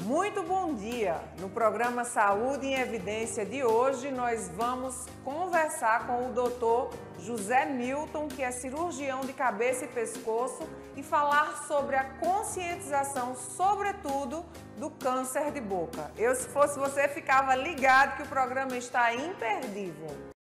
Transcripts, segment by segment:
Muito bom dia! No programa Saúde em Evidência de hoje, nós vamos conversar com o Dr. José Milton, que é cirurgião de cabeça e pescoço, e falar sobre a conscientização, sobretudo, do câncer de boca. Eu, se fosse você, ficava ligado que o programa está imperdível.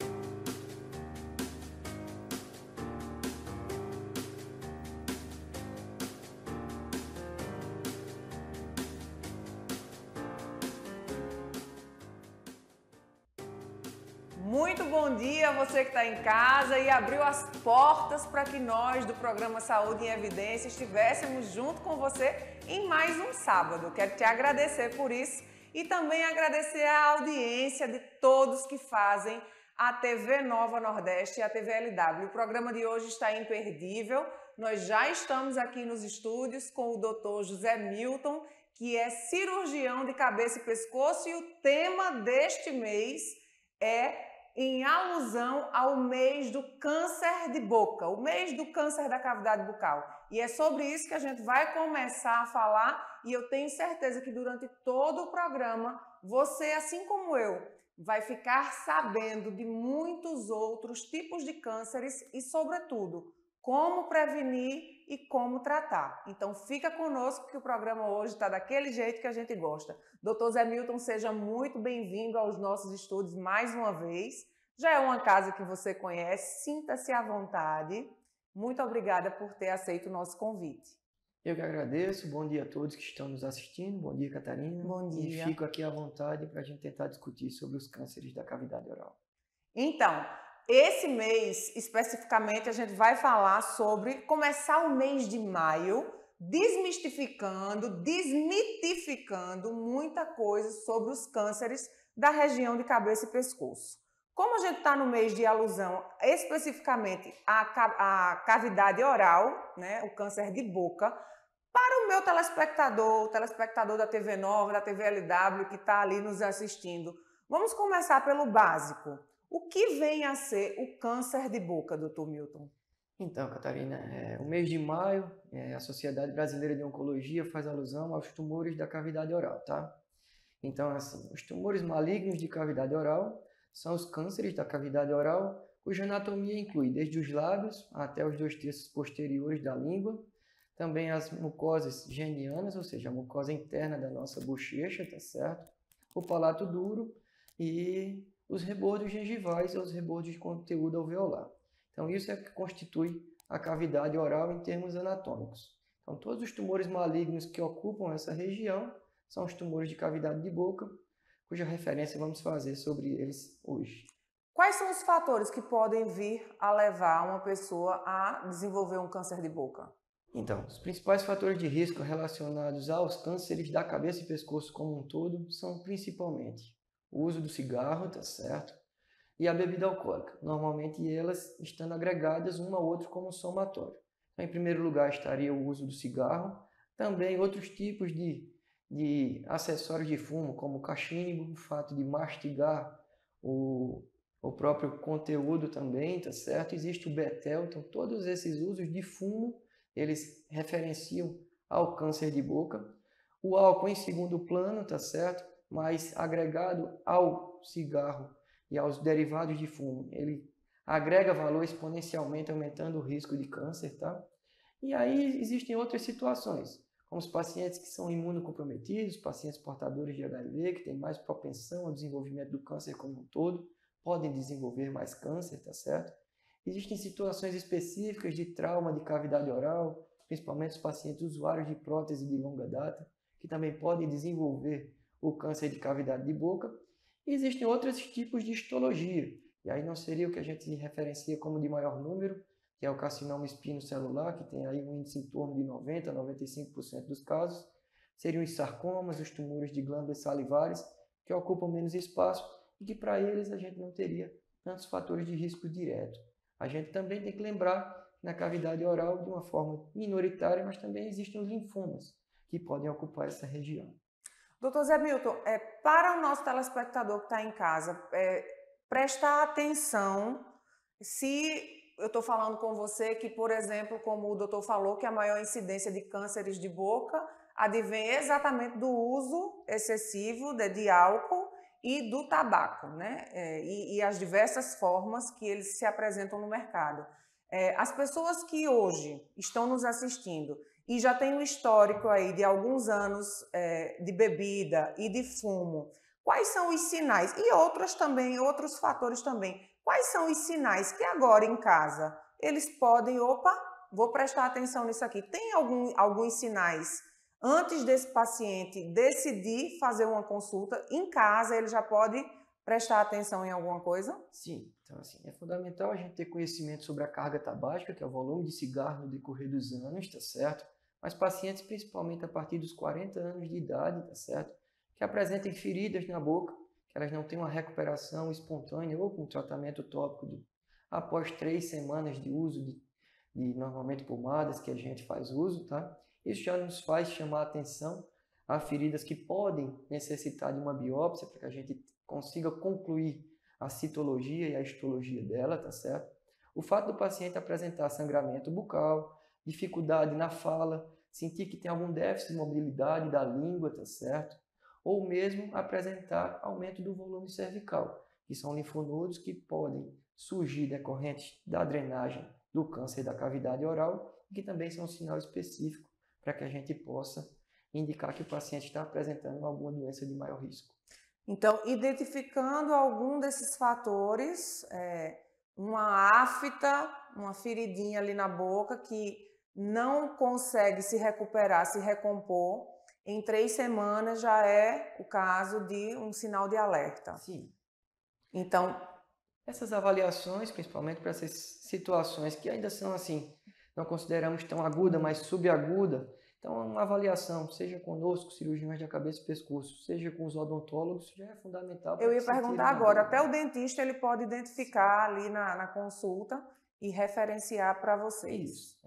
Muito bom dia a você que está em casa e abriu as portas para que nós do programa Saúde em Evidência estivéssemos junto com você em mais um sábado. Quero te agradecer por isso e também agradecer a audiência de todos que fazem a TV Nova Nordeste e a TV LW. O programa de hoje está imperdível. Nós já estamos aqui nos estúdios com o Dr. José Milton, que é cirurgião de cabeça e pescoço, e o tema deste mês é em alusão ao mês do câncer de boca, o mês do câncer da cavidade bucal. E é sobre isso que a gente vai começar a falar, e eu tenho certeza que durante todo o programa, você, assim como eu, vai ficar sabendo de muitos outros tipos de cânceres e, sobretudo, como prevenir e como tratar. Então fica conosco que o programa hoje está daquele jeito que a gente gosta. Dr. Zé Milton, seja muito bem-vindo aos nossos estúdios mais uma vez. Já é uma casa que você conhece, sinta-se à vontade. Muito obrigada por ter aceito o nosso convite. Eu que agradeço, bom dia a todos que estão nos assistindo, bom dia, Catarina. Bom dia. E fico aqui à vontade para a gente tentar discutir sobre os cânceres da cavidade oral. Então, esse mês, especificamente, a gente vai falar sobre começar o mês de maio, desmistificando, desmitificando muita coisa sobre os cânceres da região de cabeça e pescoço. Como a gente está no mês de alusão especificamente à cavidade oral, né, o câncer de boca, para o meu telespectador, o telespectador da TV Nova, da TV LW, que está ali nos assistindo, vamos começar pelo básico. O que vem a ser o câncer de boca, Dr. Milton? Então, Catarina, o mês de maio, a Sociedade Brasileira de Oncologia faz alusão aos tumores da cavidade oral, tá? Então, assim, os tumores malignos de cavidade oral são os cânceres da cavidade oral, cuja anatomia inclui desde os lábios até os 2/3 posteriores da língua, também as mucosas genianas, ou seja, a mucosa interna da nossa bochecha, tá certo? O palato duro e os rebordos gengivais ou os rebordos de conteúdo alveolar. Então, isso é o que constitui a cavidade oral em termos anatômicos. Então, todos os tumores malignos que ocupam essa região são os tumores de cavidade de boca, cuja referência vamos fazer sobre eles hoje. Quais são os fatores que podem vir a levar uma pessoa a desenvolver um câncer de boca? Então, os principais fatores de risco relacionados aos cânceres da cabeça e pescoço como um todo são principalmente o uso do cigarro, tá certo? E a bebida alcoólica, normalmente elas estando agregadas uma a outra como somatório. Então, em primeiro lugar estaria o uso do cigarro, também outros tipos de acessórios de fumo, como o cachimbo, o fato de mastigar o próprio conteúdo também, tá certo? Existe o betel, então todos esses usos de fumo, eles referenciam ao câncer de boca. O álcool em segundo plano, tá certo? Mas agregado ao cigarro e aos derivados de fumo, ele agrega valor exponencialmente, aumentando o risco de câncer, tá? E aí existem outras situações, como os pacientes que são imunocomprometidos, pacientes portadores de HIV, que têm mais propensão ao desenvolvimento do câncer como um todo, podem desenvolver mais câncer, tá certo? Existem situações específicas de trauma de cavidade oral, principalmente os pacientes usuários de prótese de longa data, que também podem desenvolver o câncer de cavidade de boca. E existem outros tipos de histologia, e aí não seria o que a gente referencia como de maior número, que é o carcinoma espinocelular, que tem aí um índice em torno de 90% a 95% dos casos. Seriam os sarcomas, os tumores de glândulas salivares, que ocupam menos espaço e que para eles a gente não teria tantos fatores de risco direto. A gente também tem que lembrar que na cavidade oral, de uma forma minoritária, mas também existem os linfomas, que podem ocupar essa região. Doutor Zé Milton, para o nosso telespectador que está em casa, prestar atenção se eu estou falando com você que, por exemplo, como o doutor falou, que a maior incidência de cânceres de boca advém exatamente do uso excessivo de álcool e do tabaco, né? E as diversas formas que eles se apresentam no mercado. As pessoas que hoje estão nos assistindo e já têm um histórico aí de alguns anos de bebida e de fumo, quais são os sinais? E outros fatores também. Quais são os sinais que agora em casa eles podem, vou prestar atenção nisso aqui. Tem alguns sinais antes desse paciente decidir fazer uma consulta em casa, ele já pode prestar atenção em alguma coisa? Sim, então assim, é fundamental a gente ter conhecimento sobre a carga tabágica, que é o volume de cigarro no decorrer dos anos, tá certo? Mas pacientes, principalmente a partir dos 40 anos de idade, tá certo? Que apresentem feridas na boca, que elas não têm uma recuperação espontânea ou com tratamento tópico após 3 semanas de uso de normalmente pomadas que a gente faz uso, tá? Isso já nos faz chamar a atenção a feridas que podem necessitar de uma biópsia para que a gente consiga concluir a citologia e a histologia dela, tá certo? O fato do paciente apresentar sangramento bucal, dificuldade na fala, sentir que tem algum déficit de mobilidade da língua, tá certo? Ou mesmo apresentar aumento do volume cervical, que são linfonodos que podem surgir decorrentes da drenagem do câncer da cavidade oral, e que também são um sinal específico para que a gente possa indicar que o paciente está apresentando alguma doença de maior risco. Então, identificando algum desses fatores, uma afta, uma feridinha ali na boca que não consegue se recuperar, se recompor, em 3 semanas já é o caso de um sinal de alerta. Sim. Então, essas avaliações, principalmente para essas situações que ainda são assim, não consideramos tão aguda, mas subaguda, então uma avaliação, seja conosco, cirurgiões de cabeça e pescoço, seja com os odontólogos, já é fundamental. Eu ia perguntar agora, até o dentista ele pode identificar ali na consulta e referenciar para vocês. Isso.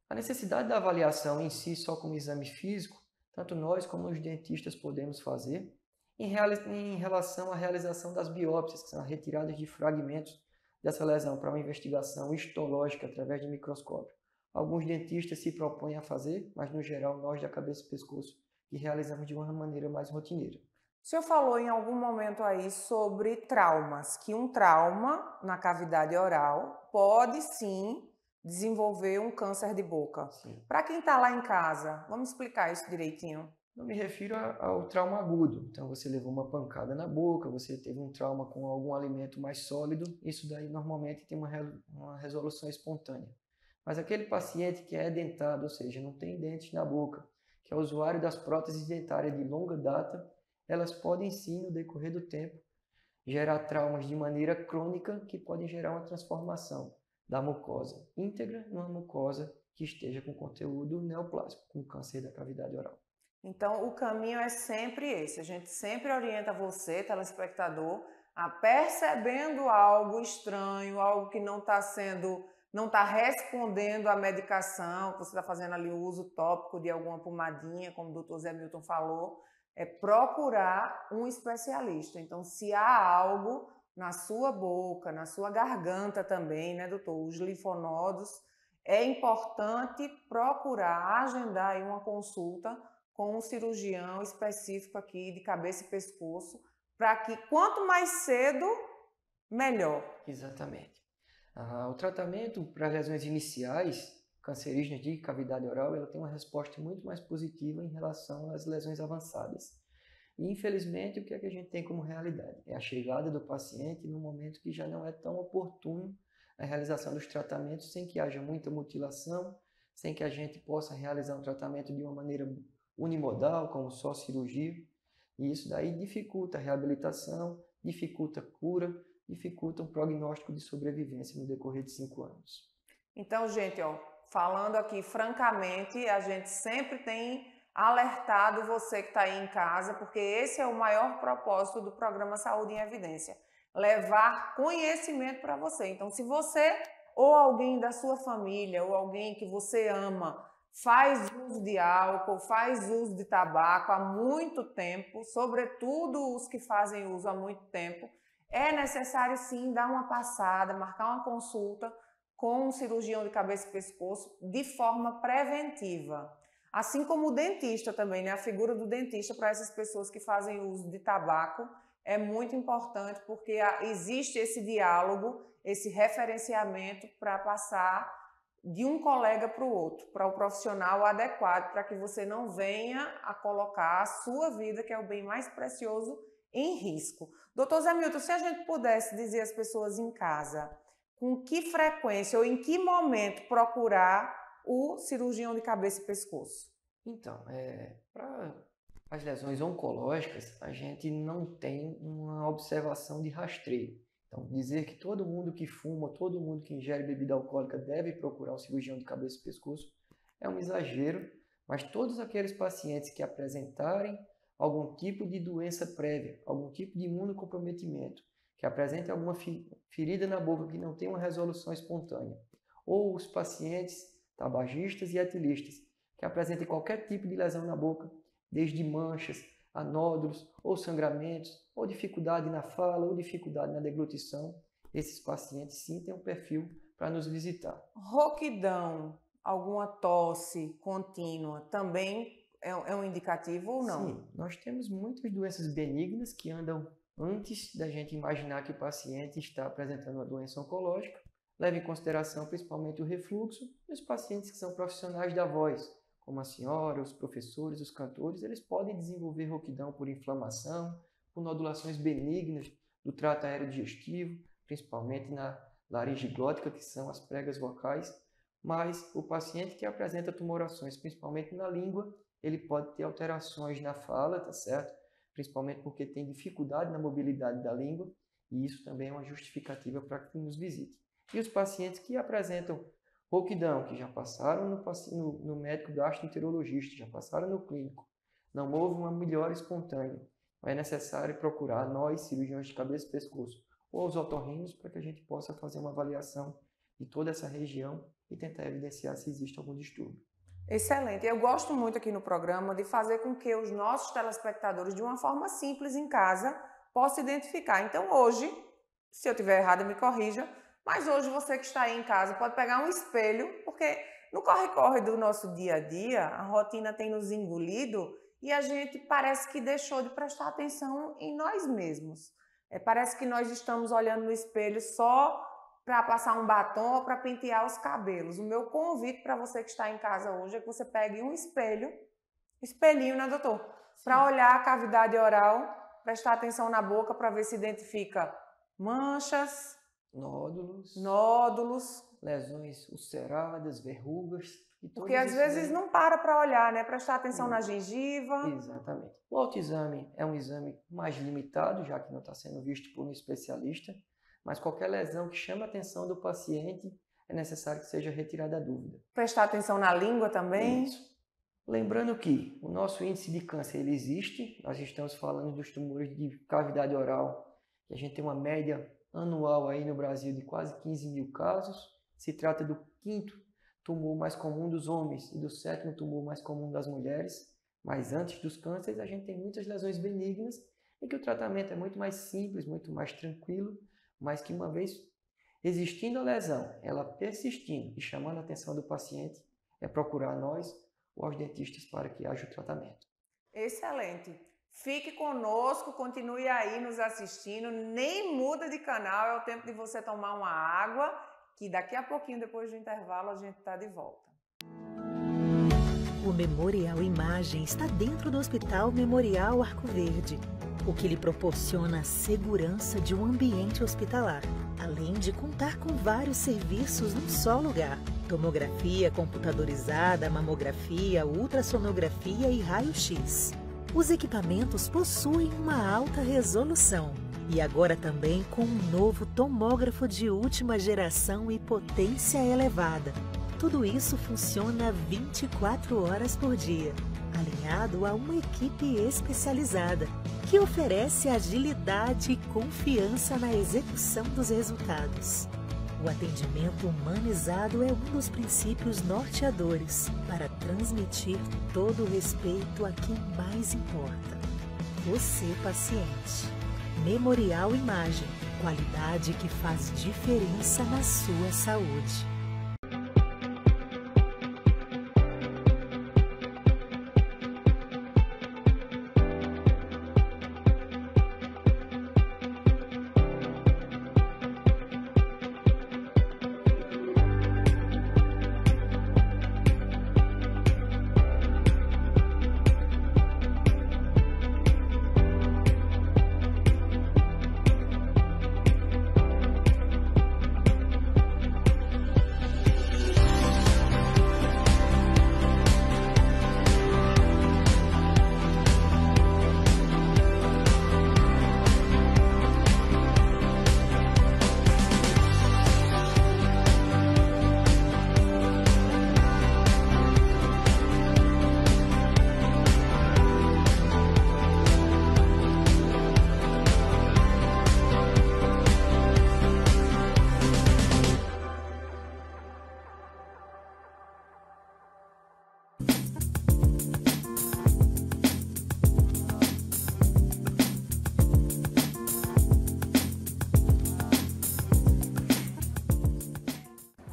A necessidade da avaliação em si, só como exame físico, tanto nós como os dentistas podemos fazer, em relação à realização das biópsias, que são retiradas de fragmentos dessa lesão para uma investigação histológica através de microscópio. Alguns dentistas se propõem a fazer, mas no geral nós da cabeça e pescoço que realizamos de uma maneira mais rotineira. O senhor falou em algum momento aí sobre traumas, que um trauma na cavidade oral pode sim desenvolver um câncer de boca. Para quem está lá em casa, vamos explicar isso direitinho. Eu me refiro ao trauma agudo. Então, você levou uma pancada na boca, você teve um trauma com algum alimento mais sólido, isso daí normalmente tem uma resolução espontânea. Mas aquele paciente que é dentado, ou seja, não tem dentes na boca, que é usuário das próteses dentárias de longa data, elas podem sim, no decorrer do tempo, gerar traumas de maneira crônica que podem gerar uma transformação da mucosa íntegra numa mucosa que esteja com conteúdo neoplásico, com câncer da cavidade oral. Então, o caminho é sempre esse. A gente sempre orienta você, telespectador, a percebendo algo estranho, algo que não está respondendo à medicação, que você está fazendo ali o uso tópico de alguma pomadinha, como o doutor Zé Milton falou, é procurar um especialista. Então, se há algo na sua boca, na sua garganta também, né, doutor? Os linfonodos, é importante procurar agendar aí uma consulta com um cirurgião específico aqui de cabeça e pescoço, para que quanto mais cedo, melhor. Exatamente. O tratamento para lesões iniciais, cancerígenas de cavidade oral, ela tem uma resposta muito mais positiva em relação às lesões avançadas. E, infelizmente, o que é que a gente tem como realidade? É a chegada do paciente no momento que já não é tão oportuno a realização dos tratamentos, sem que haja muita mutilação, sem que a gente possa realizar um tratamento de uma maneira unimodal, como só cirurgia, e isso daí dificulta a reabilitação, dificulta a cura, dificulta um prognóstico de sobrevivência no decorrer de 5 anos. Então, gente, falando aqui francamente, a gente sempre tem alertado você que está aí em casa, porque esse é o maior propósito do programa Saúde em Evidência, levar conhecimento para você. Então, se você ou alguém da sua família ou alguém que você ama faz uso de álcool, faz uso de tabaco há muito tempo, sobretudo os que fazem uso há muito tempo, é necessário sim dar uma passada, marcar uma consulta com um cirurgião de cabeça e pescoço de forma preventiva. Assim como o dentista também, né? A figura do dentista para essas pessoas que fazem uso de tabaco é muito importante porque existe esse diálogo, esse referenciamento para passar de um colega para o outro, para o profissional adequado, para que você não venha a colocar a sua vida, que é o bem mais precioso, em risco. Doutor Zé Milton, se a gente pudesse dizer às pessoas em casa com que frequência ou em que momento procurar o cirurgião de cabeça e pescoço? Então, para as lesões oncológicas, a gente não tem uma observação de rastreio. Então, dizer que todo mundo que fuma, todo mundo que ingere bebida alcoólica deve procurar um cirurgião de cabeça e pescoço é um exagero, mas todos aqueles pacientes que apresentarem algum tipo de doença prévia, algum tipo de imunocomprometimento, que apresentem alguma ferida na boca que não tem uma resolução espontânea, ou os pacientes tabagistas e etilistas, que apresentem qualquer tipo de lesão na boca, desde manchas, a nódulos, ou sangramentos, ou dificuldade na fala, ou dificuldade na deglutição, esses pacientes sim têm um perfil para nos visitar. Rouquidão, alguma tosse contínua, também é um indicativo ou não? Sim, nós temos muitas doenças benignas que andam antes da gente imaginar que o paciente está apresentando uma doença oncológica. Leve em consideração principalmente o refluxo e os pacientes que são profissionais da voz, como a senhora, os professores, os cantores, eles podem desenvolver rouquidão por inflamação, por nodulações benignas do trato aerodigestivo, principalmente na laringe glótica, que são as pregas vocais, mas o paciente que apresenta tumorações, principalmente na língua, ele pode ter alterações na fala, tá certo? Principalmente porque tem dificuldade na mobilidade da língua, e isso também é uma justificativa para que nos visite. E os pacientes que apresentam rouquidão, que já passaram no médico gastroenterologista, já passaram no clínico, não houve uma melhora espontânea, é necessário procurar nós, cirurgiões de cabeça e pescoço, ou os otorrinos, para que a gente possa fazer uma avaliação de toda essa região e tentar evidenciar se existe algum distúrbio. Excelente. Eu gosto muito aqui no programa de fazer com que os nossos telespectadores, de uma forma simples em casa, possam identificar. Então hoje, se eu estiver errada, me corrija, mas hoje você que está aí em casa pode pegar um espelho, porque no corre-corre do nosso dia a dia, a rotina tem nos engolido e a gente parece que deixou de prestar atenção em nós mesmos. Parece que nós estamos olhando no espelho só para passar um batom ou para pentear os cabelos. O meu convite para você que está em casa hoje é que você pegue um espelhinho, né, doutor? Para olhar a cavidade oral, prestar atenção na boca para ver se identifica manchas, nódulos, lesões ulceradas, verrugas. Porque às vezes não para olhar, né? Prestar atenção na gengiva. Exatamente. O autoexame é um exame mais limitado, já que não está sendo visto por um especialista, mas qualquer lesão que chame a atenção do paciente é necessário que seja retirada a dúvida. Prestar atenção na língua também. Isso. Lembrando que o nosso índice de câncer ele existe, nós estamos falando dos tumores de cavidade oral, que a gente tem uma média anual aí no Brasil de quase 15 mil casos. Se trata do 5º tumor mais comum dos homens e do 7º tumor mais comum das mulheres. Mas antes dos cânceres, a gente tem muitas lesões benignas em que o tratamento é muito mais simples, muito mais tranquilo, mas que uma vez existindo a lesão, ela persistindo e chamando a atenção do paciente, é procurar nós ou aos dentistas para que haja o tratamento. Excelente! Fique conosco, continue aí nos assistindo, nem muda de canal, é o tempo de você tomar uma água, que daqui a pouquinho, depois do intervalo, a gente está de volta. O Memorial Imagem está dentro do Hospital Memorial Arco Verde, o que lhe proporciona a segurança de um ambiente hospitalar, além de contar com vários serviços num só lugar. Tomografia computadorizada, mamografia, ultrassonografia e raio-x. Os equipamentos possuem uma alta resolução e agora também com um novo tomógrafo de última geração e potência elevada. Tudo isso funciona 24 horas por dia, alinhado a uma equipe especializada que oferece agilidade e confiança na execução dos resultados. O atendimento humanizado é um dos princípios norteadores para transmitir todo o respeito a quem mais importa. Você, paciente. Memorial Imagem, qualidade que faz diferença na sua saúde.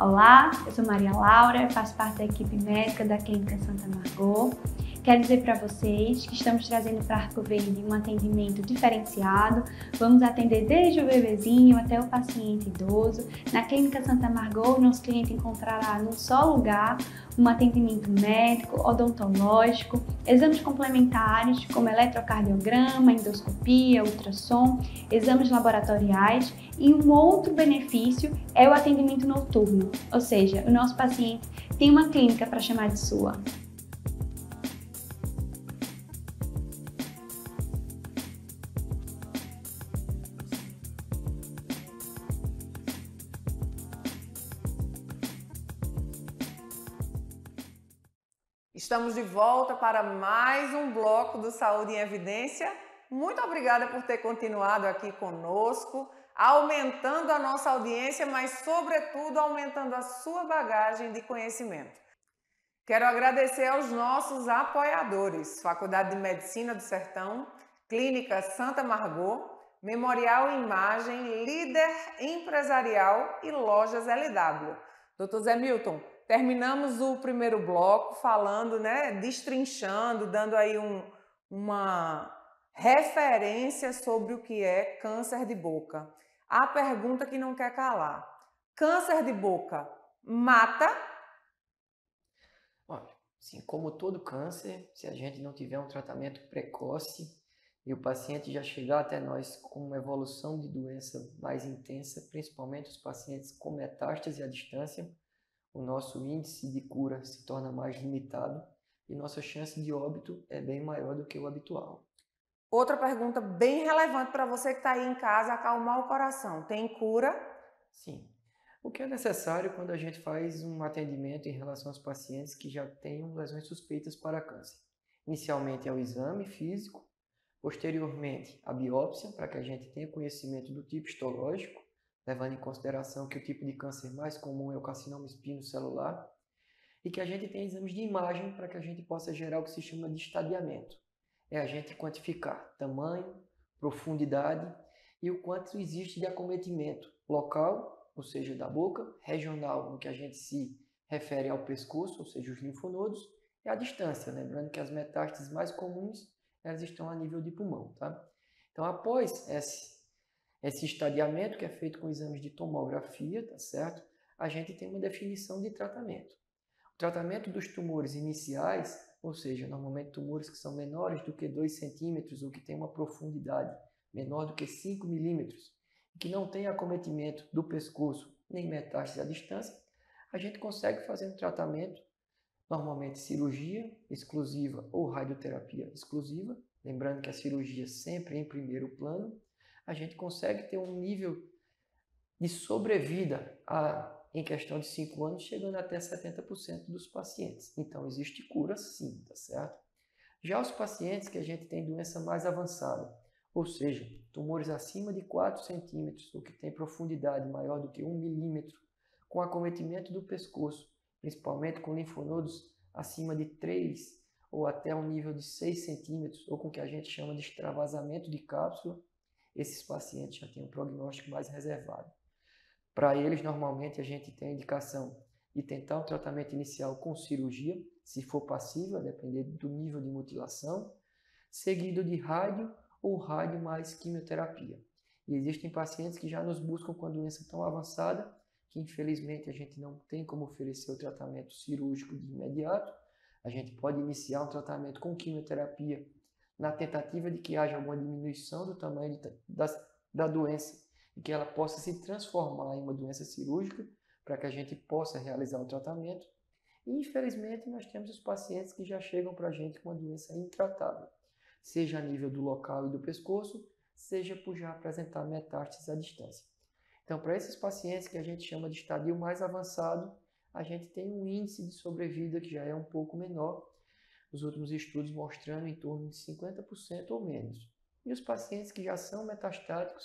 Olá, eu sou Maria Laura, faço parte da equipe médica da Clínica Santa Margot. Quero dizer para vocês que estamos trazendo para Arco Verde um atendimento diferenciado. Vamos atender desde o bebezinho até o paciente idoso. Na Clínica Santa Margot, nosso cliente encontrará num só lugar um atendimento médico, odontológico, exames complementares como eletrocardiograma, endoscopia, ultrassom, exames laboratoriais e um outro benefício é o atendimento noturno, ou seja, o nosso paciente tem uma clínica para chamar de sua. Estamos de volta para mais um bloco do Saúde em Evidência. Muito obrigada por ter continuado aqui conosco, aumentando a nossa audiência, mas sobretudo aumentando a sua bagagem de conhecimento. Quero agradecer aos nossos apoiadores, Faculdade de Medicina do Sertão, Clínica Santa Margot, Memorial Imagem, Líder Empresarial e Lojas LW. Dr. Zé Milton, terminamos o primeiro bloco falando, destrinchando, dando aí uma referência sobre o que é câncer de boca. A pergunta que não quer calar: câncer de boca mata? Olha, assim, como todo câncer, se a gente não tiver um tratamento precoce e o paciente já chegar até nós com uma evolução de doença mais intensa, principalmente os pacientes com metástase à distância, o nosso índice de cura se torna mais limitado e nossa chance de óbito é bem maior do que o habitual. Outra pergunta bem relevante para você que está aí em casa, acalmar o coração. Tem cura? Sim. O que é necessário quando a gente faz um atendimento em relação aos pacientes que já tenham lesões suspeitas para câncer? Inicialmente é o exame físico, posteriormente a biópsia, para que a gente tenha conhecimento do tipo histológico, levando em consideração que o tipo de câncer mais comum é o carcinoma espinocelular, e que a gente tem exames de imagem para que a gente possa gerar o que se chama de estadiamento. É a gente quantificar tamanho, profundidade e o quanto existe de acometimento local, ou seja, da boca, regional, no que a gente se refere ao pescoço, ou seja, os linfonodos, e a distância, lembrando que as metástases mais comuns, elas estão a nível de pulmão, tá? Então, após esse estadiamento, que é feito com exames de tomografia, tá certo? A gente tem uma definição de tratamento. O tratamento dos tumores iniciais, ou seja, normalmente tumores que são menores do que 2 centímetros ou que têm uma profundidade menor do que 5 milímetros, e que não tem acometimento do pescoço nem metástase à distância, a gente consegue fazer um tratamento, normalmente cirurgia exclusiva ou radioterapia exclusiva, lembrando que a cirurgia sempre em primeiro plano. A gente consegue ter um nível de sobrevida em questão de 5 anos, chegando até 70% dos pacientes. Então, existe cura sim, tá certo? Já os pacientes que a gente tem doença mais avançada, ou seja, tumores acima de 4 centímetros ou que tem profundidade maior do que 1 milímetro, com acometimento do pescoço, principalmente com linfonodos acima de 3 ou até um nível de 6 centímetros, ou com o que a gente chama de extravasamento de cápsula, esses pacientes já têm um prognóstico mais reservado. Para eles, normalmente, a gente tem a indicação de tentar um tratamento inicial com cirurgia, se for passível, a depender do nível de mutilação, seguido de rádio ou rádio mais quimioterapia. E existem pacientes que já nos buscam com a doença tão avançada que, infelizmente, a gente não tem como oferecer o tratamento cirúrgico de imediato. A gente pode iniciar um tratamento com quimioterapia na tentativa de que haja alguma diminuição do tamanho da doença e que ela possa se transformar em uma doença cirúrgica para que a gente possa realizar o tratamento. E, infelizmente, nós temos os pacientes que já chegam para a gente com uma doença intratável, seja a nível do local e do pescoço, seja por já apresentar metástases à distância. Então, para esses pacientes que a gente chama de estadio mais avançado, a gente tem um índice de sobrevida que já é um pouco menor, os últimos estudos mostrando em torno de 50% ou menos. E os pacientes que já são metastáticos,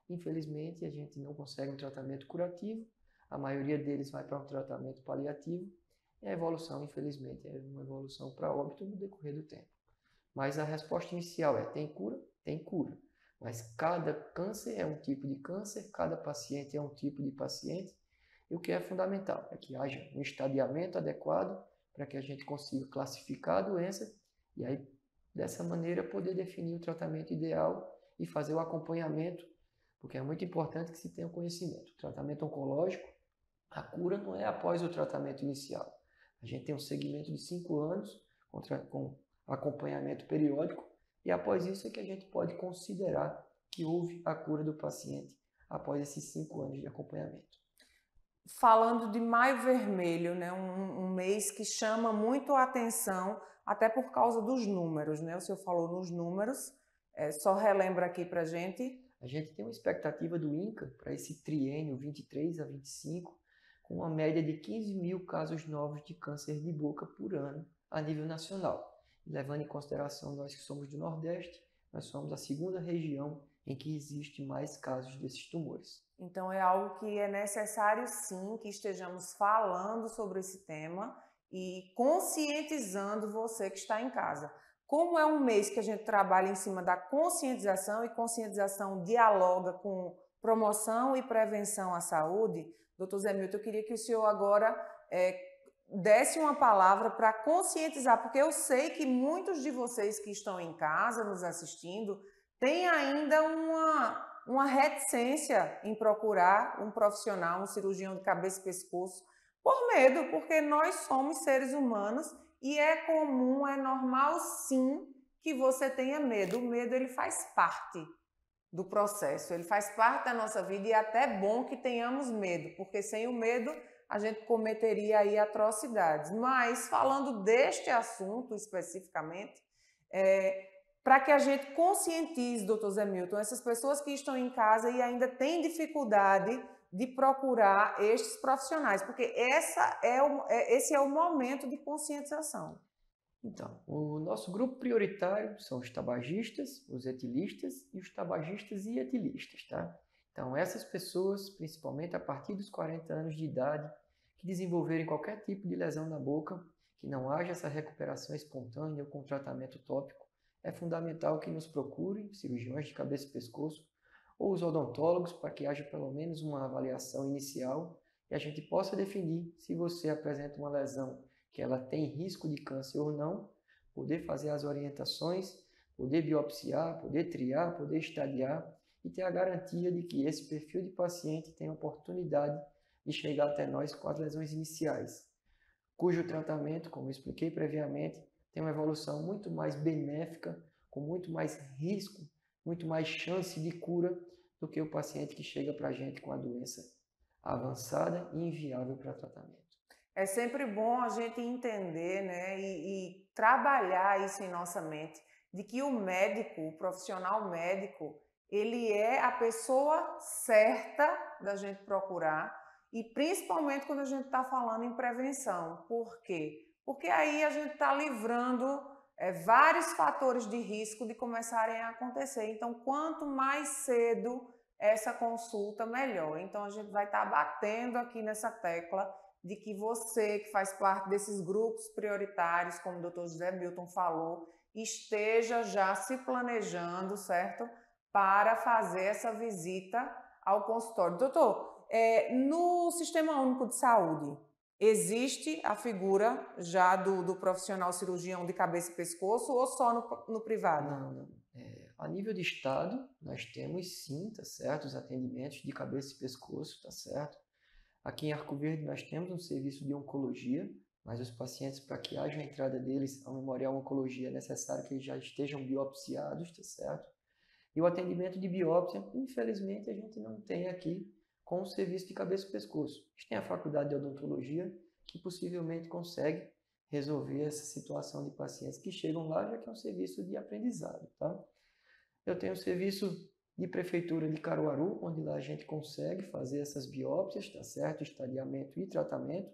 infelizmente, a gente não consegue um tratamento curativo, a maioria deles vai para um tratamento paliativo, e a evolução, infelizmente, é uma evolução para óbito no decorrer do tempo. Mas a resposta inicial é: tem cura? Tem cura. Mas cada câncer é um tipo de câncer, cada paciente é um tipo de paciente, e E o que é fundamental é que haja um estadiamento adequado para que a gente consiga classificar a doença e aí, dessa maneira, poder definir o tratamento ideal e fazer o acompanhamento, porque é muito importante que se tenha o conhecimento. O tratamento oncológico, a cura não é após o tratamento inicial. A gente tem um segmento de 5 anos com acompanhamento periódico e após isso é que a gente pode considerar que houve a cura do paciente após esses 5 anos de acompanhamento. Falando de Maio Vermelho, né, um mês que chama muito a atenção, até por causa dos números, né? O senhor falou nos números, só relembra aqui para a gente. A gente tem uma expectativa do INCA para esse triênio 23 a 25, com uma média de 15 mil casos novos de câncer de boca por ano a nível nacional. E levando em consideração nós que somos do Nordeste, nós somos a segunda região em que existe mais casos desses tumores. Então é algo que é necessário sim que estejamos falando sobre esse tema e conscientizando você que está em casa. Como é um mês que a gente trabalha em cima da conscientização e conscientização dialoga com promoção e prevenção à saúde, Dr. Zé Milton, eu queria que o senhor agora desse uma palavra para conscientizar, porque eu sei que muitos de vocês que estão em casa nos assistindo têm ainda uma reticência em procurar um profissional, um cirurgião de cabeça e pescoço, por medo, porque nós somos seres humanos e é comum, é normal sim que você tenha medo. O medo ele faz parte do processo, ele faz parte da nossa vida e é até bom que tenhamos medo, porque sem o medo a gente cometeria aí atrocidades. Mas falando deste assunto especificamente, para que a gente conscientize, doutor Zé Milton, essas pessoas que estão em casa e ainda têm dificuldade de procurar estes profissionais, porque esse é o momento de conscientização. Então, o nosso grupo prioritário são os tabagistas, os etilistas e os tabagistas e etilistas, tá? Então, essas pessoas, principalmente a partir dos 40 anos de idade, que desenvolverem qualquer tipo de lesão na boca, que não haja essa recuperação espontânea ou com tratamento tópico, é fundamental que nos procurem, cirurgiões de cabeça e pescoço, ou os odontólogos, para que haja pelo menos uma avaliação inicial e a gente possa definir se você apresenta uma lesão que ela tem risco de câncer ou não, poder fazer as orientações, poder biopsiar, poder triar, poder estadiar e ter a garantia de que esse perfil de paciente tem a oportunidade de chegar até nós com as lesões iniciais, cujo tratamento, como eu expliquei previamente, tem uma evolução muito mais benéfica, com muito mais risco, muito mais chance de cura do que o paciente que chega para a gente com a doença avançada e inviável para tratamento. É sempre bom a gente entender, né, e trabalhar isso em nossa mente, de que o médico, o profissional médico, ele é a pessoa certa da gente procurar, e principalmente quando a gente está falando em prevenção. Por quê? Porque aí a gente está livrando vários fatores de risco de começarem a acontecer. Então, quanto mais cedo essa consulta, melhor. Então, a gente vai estar batendo aqui nessa tecla de que você, que faz parte desses grupos prioritários, como o Dr. José Milton falou, esteja já se planejando, certo? Para fazer essa visita ao consultório. Doutor, no Sistema Único de Saúde, existe a figura já do profissional cirurgião de cabeça e pescoço ou só no privado? Não. A nível de estado, nós temos sim, tá certo, os atendimentos de cabeça e pescoço, tá certo? Aqui em Arco Verde nós temos um serviço de oncologia, mas os pacientes, para que haja a entrada deles ao Memorial Oncologia, é necessário que eles já estejam biopsiados, tá certo? E o atendimento de biópsia, infelizmente, a gente não tem aqui com o serviço de cabeça e pescoço. A gente tem a faculdade de odontologia, que possivelmente consegue resolver essa situação de pacientes que chegam lá, já que é um serviço de aprendizado, tá? Eu tenho o serviço de Prefeitura de Caruaru, onde lá a gente consegue fazer essas biópsias, tá certo? Estadiamento e tratamento.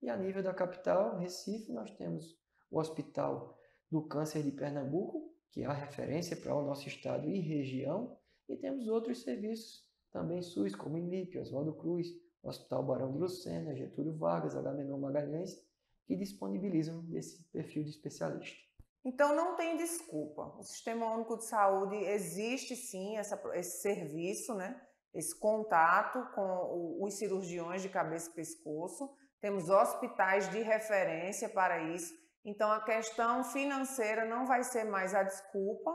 E a nível da capital, Recife, nós temos o Hospital do Câncer de Pernambuco, que é a referência para o nosso estado e região, e temos outros serviços também SUS, como INLIP, Oswaldo Cruz, Hospital Barão de Lucena, Getúlio Vargas, Agamenon Magalhães, que disponibilizam esse perfil de especialista. Então não tem desculpa. O Sistema Único de Saúde existe sim esse serviço, né? esse contato com os cirurgiões de cabeça e pescoço, temos hospitais de referência para isso, então a questão financeira não vai ser mais a desculpa.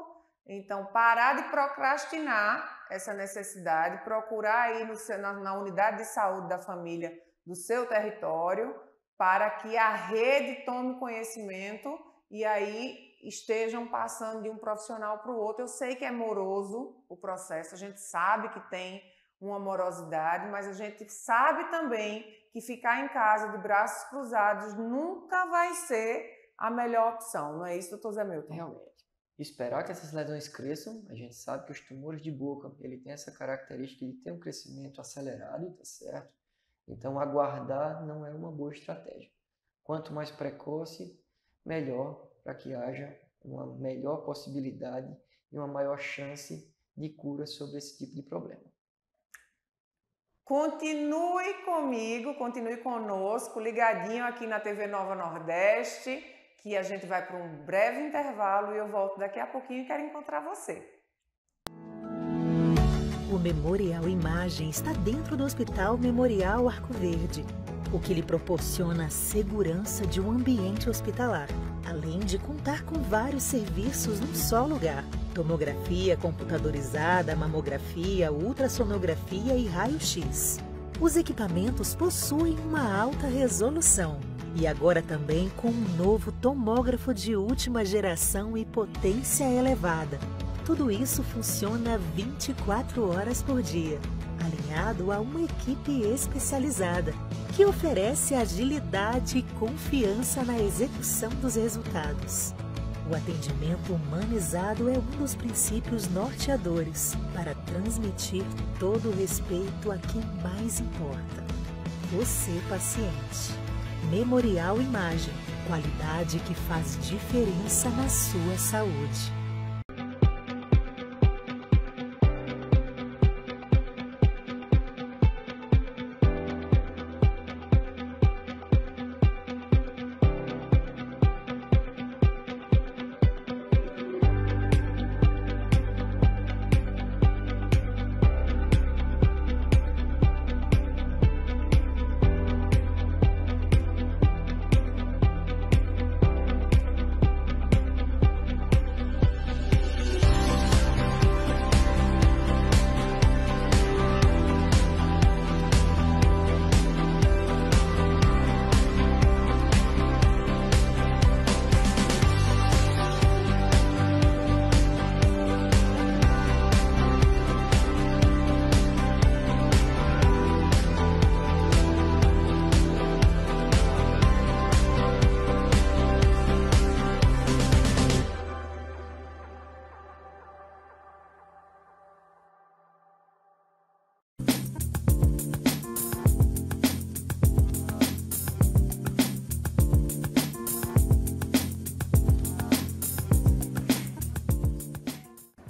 Então, parar de procrastinar essa necessidade, procurar ir na unidade de saúde da família do seu território, para que a rede tome conhecimento e aí estejam passando de um profissional para o outro. Eu sei que é moroso o processo, a gente sabe que tem uma morosidade, mas a gente sabe também que ficar em casa de braços cruzados nunca vai ser a melhor opção, não é isso, doutor Zé Milton? Realmente. Esperar que essas lesões cresçam, a gente sabe que os tumores de boca, ele tem essa característica de ter um crescimento acelerado, tá certo? Então, aguardar não é uma boa estratégia. Quanto mais precoce, melhor, para que haja uma melhor possibilidade e uma maior chance de cura sobre esse tipo de problema. Continue comigo, continue conosco, ligadinho aqui na TV Nova Nordeste, que a gente vai para um breve intervalo e eu volto daqui a pouquinho e quero encontrar você. O Memorial Imagem está dentro do Hospital Memorial Arco Verde, o que lhe proporciona a segurança de um ambiente hospitalar, além de contar com vários serviços num só lugar: tomografia computadorizada, mamografia, ultrassonografia e raio-x. Os equipamentos possuem uma alta resolução e agora também com um novo tomógrafo de última geração e potência elevada. Tudo isso funciona 24 horas por dia, alinhado a uma equipe especializada, que oferece agilidade e confiança na execução dos resultados. O atendimento humanizado é um dos princípios norteadores para transmitir todo o respeito a quem mais importa: você, paciente. Memorial Imagem, qualidade que faz diferença na sua saúde.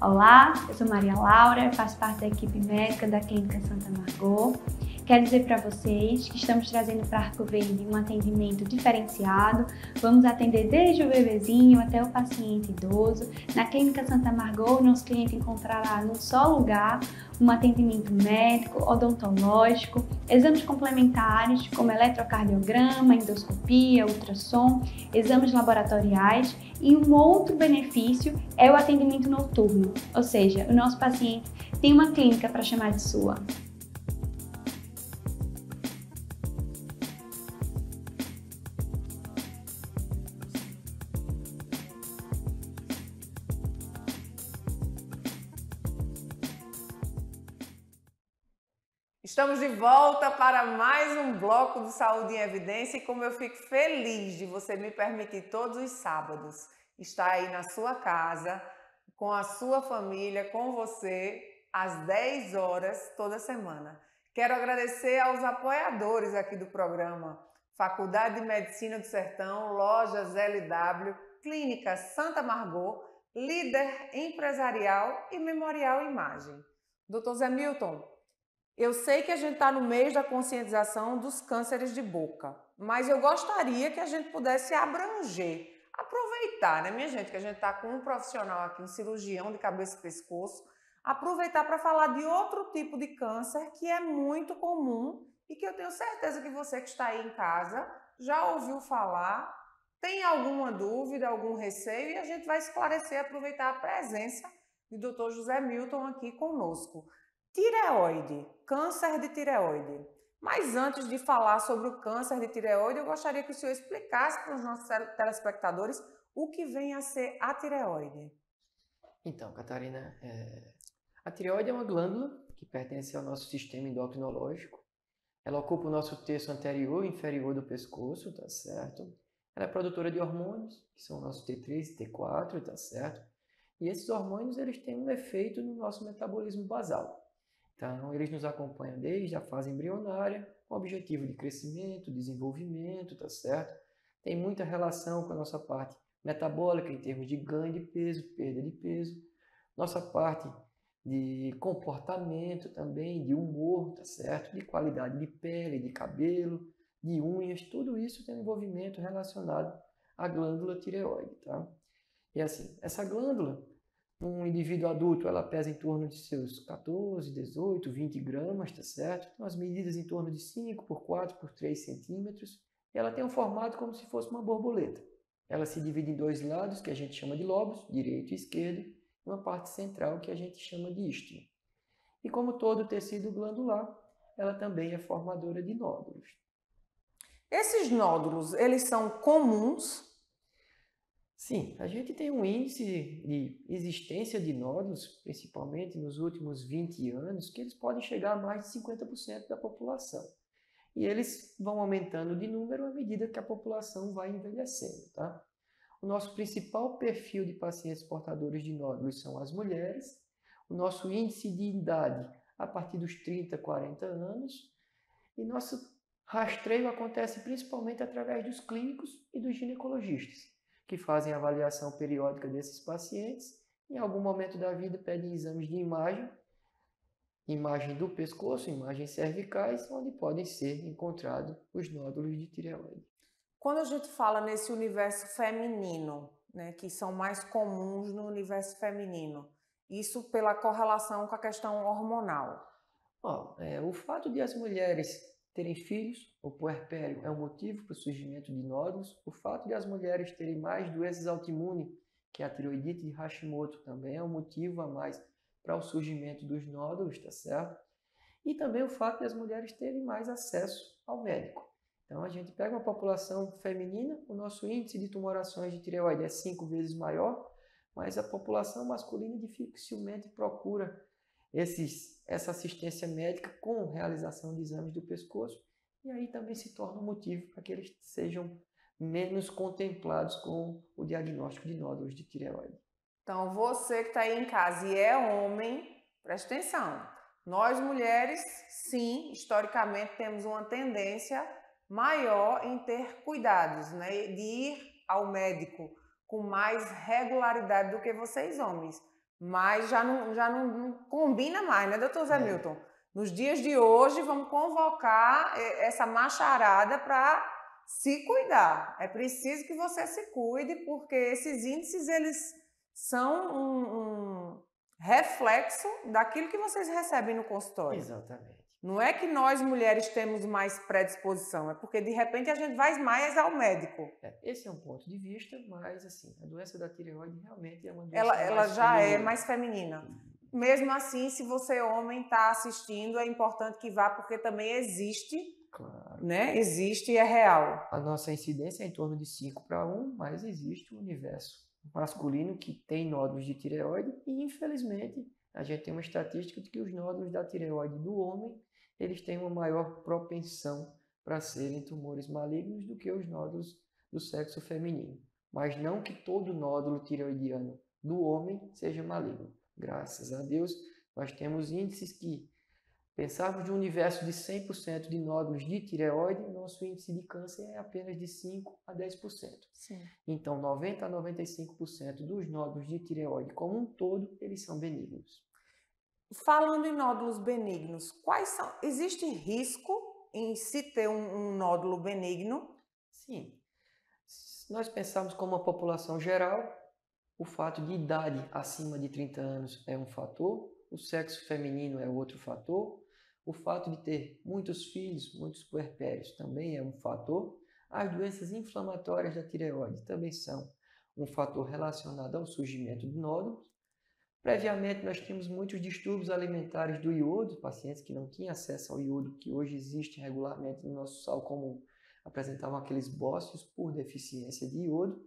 Olá, eu sou Maria Laura, faço parte da equipe médica da Clínica Santa Margot. Quero dizer para vocês que estamos trazendo para Arco Verde um atendimento diferenciado. Vamos atender desde o bebezinho até o paciente idoso. Na Clínica Santa Margot, nosso cliente encontrará num só lugar um atendimento médico, odontológico, exames complementares como eletrocardiograma, endoscopia, ultrassom, exames laboratoriais, e um outro benefício é o atendimento noturno, ou seja, o nosso paciente tem uma clínica para chamar de sua. Estamos de volta para mais um bloco do Saúde em Evidência e como eu fico feliz de você me permitir todos os sábados estar aí na sua casa, com a sua família, com você, às 10 horas toda semana. Quero agradecer aos apoiadores aqui do programa: Faculdade de Medicina do Sertão, Lojas LW, Clínica Santa Margot, Líder Empresarial e Memorial Imagem. Dr. Zé Milton, eu sei que a gente está no mês da conscientização dos cânceres de boca, mas eu gostaria que a gente pudesse abranger, aproveitar, né, minha gente, que a gente está com um profissional aqui, um cirurgião de cabeça e pescoço, aproveitar para falar de outro tipo de câncer que é muito comum e que eu tenho certeza que você que está aí em casa já ouviu falar, tem alguma dúvida, algum receio, e a gente vai esclarecer, aproveitar a presença do Dr. José Milton aqui conosco. Tireoide, câncer de tireoide. Mas antes de falar sobre o câncer de tireoide, eu gostaria que o senhor explicasse para os nossos telespectadores o que vem a ser a tireoide. Então, Catarina, a tireoide é uma glândula que pertence ao nosso sistema endocrinológico. Ela ocupa o nosso terço anterior e inferior do pescoço, tá certo? Ela é produtora de hormônios, que são o nosso T3 e T4, tá certo? E esses hormônios, eles têm um efeito no nosso metabolismo basal. Então, eles nos acompanham desde a fase embrionária, com o objetivo de crescimento, desenvolvimento, tá certo? Tem muita relação com a nossa parte metabólica, em termos de ganho de peso, perda de peso. Nossa parte de comportamento também, de humor, tá certo? De qualidade de pele, de cabelo, de unhas, tudo isso tem um envolvimento relacionado à glândula tireoide, tá? E assim, essa glândula, um indivíduo adulto, ela pesa em torno de seus 14, 18, 20 gramas, tá certo? Então, as medidas em torno de 5 por 4 por 3 centímetros. E ela tem um formato como se fosse uma borboleta. Ela se divide em dois lados, que a gente chama de lóbulos, direito e esquerdo, e uma parte central, que a gente chama de istmo. E como todo tecido glandular, ela também é formadora de nódulos. Esses nódulos, eles são comuns? Sim, a gente tem um índice de existência de nódulos, principalmente nos últimos 20 anos, que eles podem chegar a mais de 50% da população. E eles vão aumentando de número à medida que a população vai envelhecendo, tá? O nosso principal perfil de pacientes portadores de nódulos são as mulheres. O nosso índice de idade a partir dos 30, 40 anos. E nosso rastreio acontece principalmente através dos clínicos e dos ginecologistas, que fazem a avaliação periódica desses pacientes. Em algum momento da vida pedem exames de imagem do pescoço, imagens cervicais, onde podem ser encontrados os nódulos de tireoide. Quando a gente fala nesse universo feminino, né, que são mais comuns no universo feminino, isso pela correlação com a questão hormonal. O fato de as mulheres terem filhos, o puerpério é um motivo para o surgimento de nódulos. O fato de as mulheres terem mais doenças autoimunes, que é a tireoidite de Hashimoto, também é um motivo a mais para o surgimento dos nódulos, tá certo? E também o fato de as mulheres terem mais acesso ao médico. Então, a gente pega uma população feminina, o nosso índice de tumorações de tireoide é 5 vezes maior, mas a população masculina dificilmente procura essa assistência médica com realização de exames do pescoço, e aí também se torna um motivo para que eles sejam menos contemplados com o diagnóstico de nódulos de tireoide. Então, você que está aí em casa e é homem, preste atenção. Nós mulheres, sim, historicamente temos uma tendência maior em ter cuidados, né? De ir ao médico com mais regularidade do que vocês homens. Mas já não combina mais, né, doutor Zé Milton? Nos dias de hoje, vamos convocar essa macharada para se cuidar. É preciso que você se cuide, porque esses índices, eles são um reflexo daquilo que vocês recebem no consultório. Exatamente. Não é que nós mulheres temos mais predisposição, é porque de repente a gente vai mais ao médico. Esse é um ponto de vista, mas assim, a doença da tireoide realmente é uma doença ela já é mais feminina. Mesmo assim, se você homem está assistindo, é importante que vá, porque também existe, claro, né? Existe e é real. A nossa incidência é em torno de 5 para 1, mas existe um universo masculino que tem nódulos de tireoide e, infelizmente, a gente tem uma estatística de que os nódulos da tireoide do homem, eles têm uma maior propensão para serem tumores malignos do que os nódulos do sexo feminino. Mas não que todo nódulo tireoidiano do homem seja maligno. Graças a Deus, nós temos índices que, pensarmos de um universo de 100% de nódulos de tireoide, nosso índice de câncer é apenas de 5 a 10%. Sim. Então, 90 a 95% dos nódulos de tireoide como um todo, eles são benignos. Falando em nódulos benignos, existe risco em se ter um nódulo benigno? Sim. Se nós pensarmos como uma população geral, o fato de idade acima de 30 anos é um fator, o sexo feminino é outro fator, o fato de ter muitos filhos, muitos puerpérios também é um fator, as doenças inflamatórias da tireoide também são um fator relacionado ao surgimento de nódulos. Previamente, nós tínhamos muitos distúrbios alimentares do iodo, pacientes que não tinham acesso ao iodo, que hoje existe regularmente no nosso sal comum, apresentavam aqueles bócios por deficiência de iodo.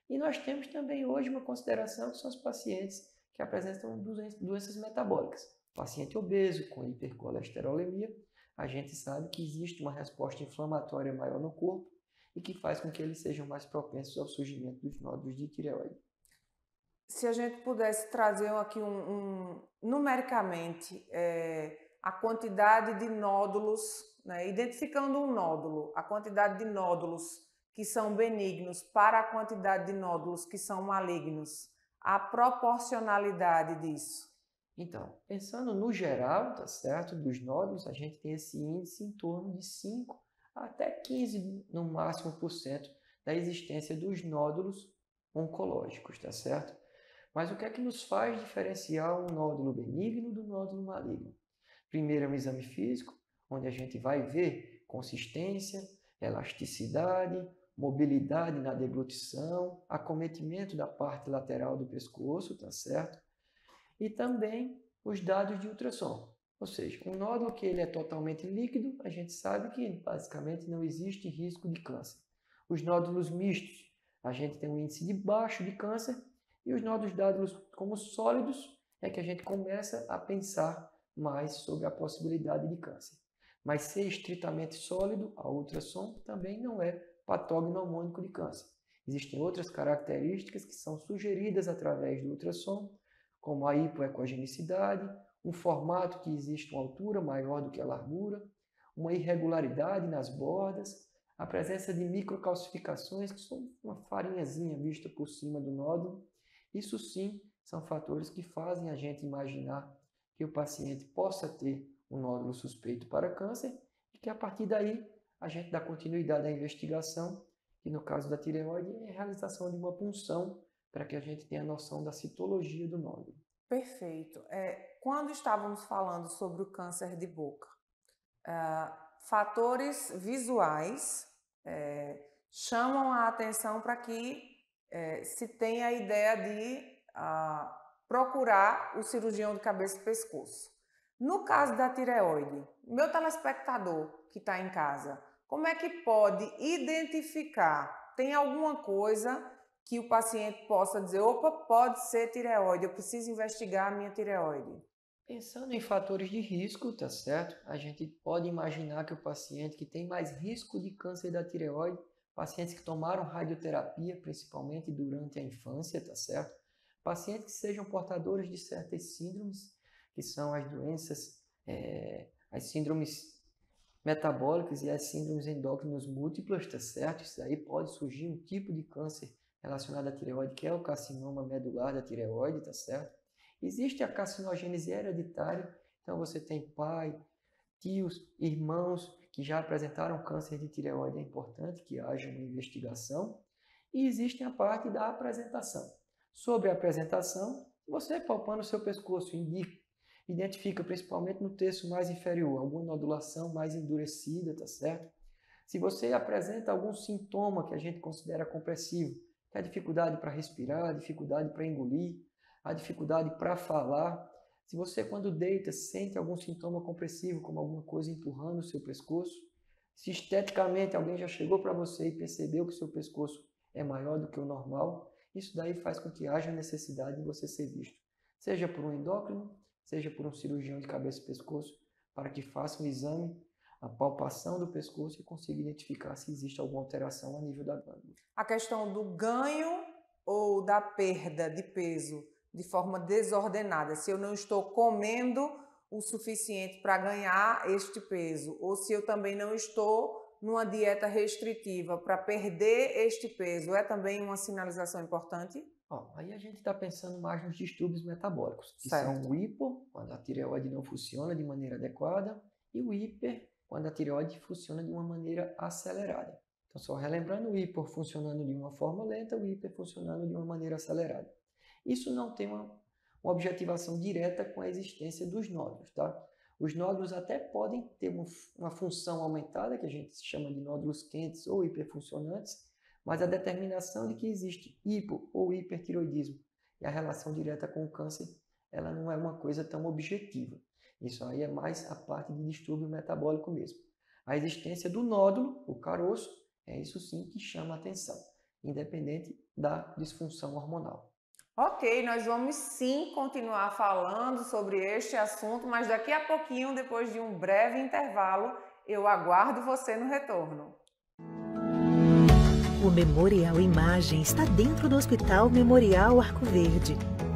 E nós temos também hoje uma consideração que são os pacientes que apresentam doenças metabólicas. Paciente obeso, com hipercolesterolemia, a gente sabe que existe uma resposta inflamatória maior no corpo e que faz com que eles sejam mais propensos ao surgimento dos nódulos de tireoide. Se a gente pudesse trazer aqui numericamente a quantidade de nódulos, né, identificando um nódulo, a quantidade de nódulos que são benignos para a quantidade de nódulos que são malignos, a proporcionalidade disso. Então, pensando no geral, tá certo, dos nódulos, a gente tem esse índice em torno de 5 até 15 no máximo por cento da existência dos nódulos oncológicos, tá certo? Mas o que é que nos faz diferenciar um nódulo benigno do nódulo maligno? Primeiro é um exame físico, onde a gente vai ver consistência, elasticidade, mobilidade na deglutição, acometimento da parte lateral do pescoço, tá certo? E também os dados de ultrassom. Ou seja, um nódulo que ele é totalmente líquido, a gente sabe que basicamente não existe risco de câncer. Os nódulos mistos, a gente tem um índice de baixo de câncer, e os nódulos como sólidos é que a gente começa a pensar mais sobre a possibilidade de câncer. Mas ser estritamente sólido, a ultrassom também não é patógeno hormônico de câncer. Existem outras características que são sugeridas através do ultrassom, como a hipoecogenicidade, um formato que existe uma altura maior do que a largura, uma irregularidade nas bordas, a presença de microcalcificações, que são uma farinhazinha vista por cima do nódulo. Isso sim são fatores que fazem a gente imaginar que o paciente possa ter um nódulo suspeito para câncer e que a partir daí a gente dá continuidade à investigação, que no caso da tireoide é a realização de uma punção para que a gente tenha noção da citologia do nódulo. Perfeito. Quando estávamos falando sobre o câncer de boca, fatores visuais chamam a atenção para que se tenha a ideia de procurar o cirurgião de cabeça e pescoço. No caso da tireoide, meu telespectador que está em casa, como é que pode identificar? Tem alguma coisa que o paciente possa dizer, opa, pode ser tireoide, eu preciso investigar a minha tireoide? Pensando em fatores de risco, tá certo? A gente pode imaginar que o paciente que tem mais risco de câncer da tireoide, pacientes que tomaram radioterapia, principalmente durante a infância, tá certo? Pacientes que sejam portadores de certas síndromes, que são as doenças, as síndromes metabólicas e as síndromes endócrinas múltiplas, tá certo? Isso aí pode surgir um tipo de câncer relacionado à tireoide, que é o carcinoma medular da tireoide, tá certo? Existe a carcinogênese hereditária, então você tem pai, tios, irmãos que já apresentaram câncer de tireoide, é importante que haja uma investigação. E existe a parte da apresentação. Sobre a apresentação, você palpando o seu pescoço identifica principalmente no terço mais inferior, alguma nodulação mais endurecida, tá certo? Se você apresenta algum sintoma que a gente considera compressivo, que é a dificuldade para respirar, a dificuldade para engolir, a dificuldade para falar, se você quando deita sente algum sintoma compressivo, como alguma coisa empurrando o seu pescoço, se esteticamente alguém já chegou para você e percebeu que o seu pescoço é maior do que o normal, isso daí faz com que haja necessidade de você ser visto, seja por um endócrino, seja por um cirurgião de cabeça e pescoço, para que faça um exame, a palpação do pescoço e consiga identificar se existe alguma alteração a nível da glândula. A questão do ganho ou da perda de peso de forma desordenada, se eu não estou comendo o suficiente para ganhar este peso, ou se eu também não estou numa dieta restritiva para perder este peso, é também uma sinalização importante? Aí a gente está pensando mais nos distúrbios metabólicos, que Certo. são o hipo, quando a tireoide não funciona de maneira adequada, e o hiper, quando a tireoide funciona de uma maneira acelerada. Então, só relembrando, o hipo funcionando de uma forma lenta, o hiper funcionando de uma maneira acelerada. Isso não tem uma objetivação direta com a existência dos nódulos, tá? Os nódulos até podem ter uma função aumentada, que a gente chama de nódulos quentes ou hiperfuncionantes, mas a determinação de que existe hipo ou hipertiroidismo e a relação direta com o câncer, ela não é uma coisa tão objetiva. Isso aí é mais a parte de distúrbio metabólico mesmo. A existência do nódulo, o caroço, é isso sim que chama a atenção, independente da disfunção hormonal. Ok, nós vamos sim continuar falando sobre este assunto, mas daqui a pouquinho, depois de um breve intervalo, eu aguardo você no retorno. O Memorial Imagem está dentro do Hospital Memorial Arco Verde,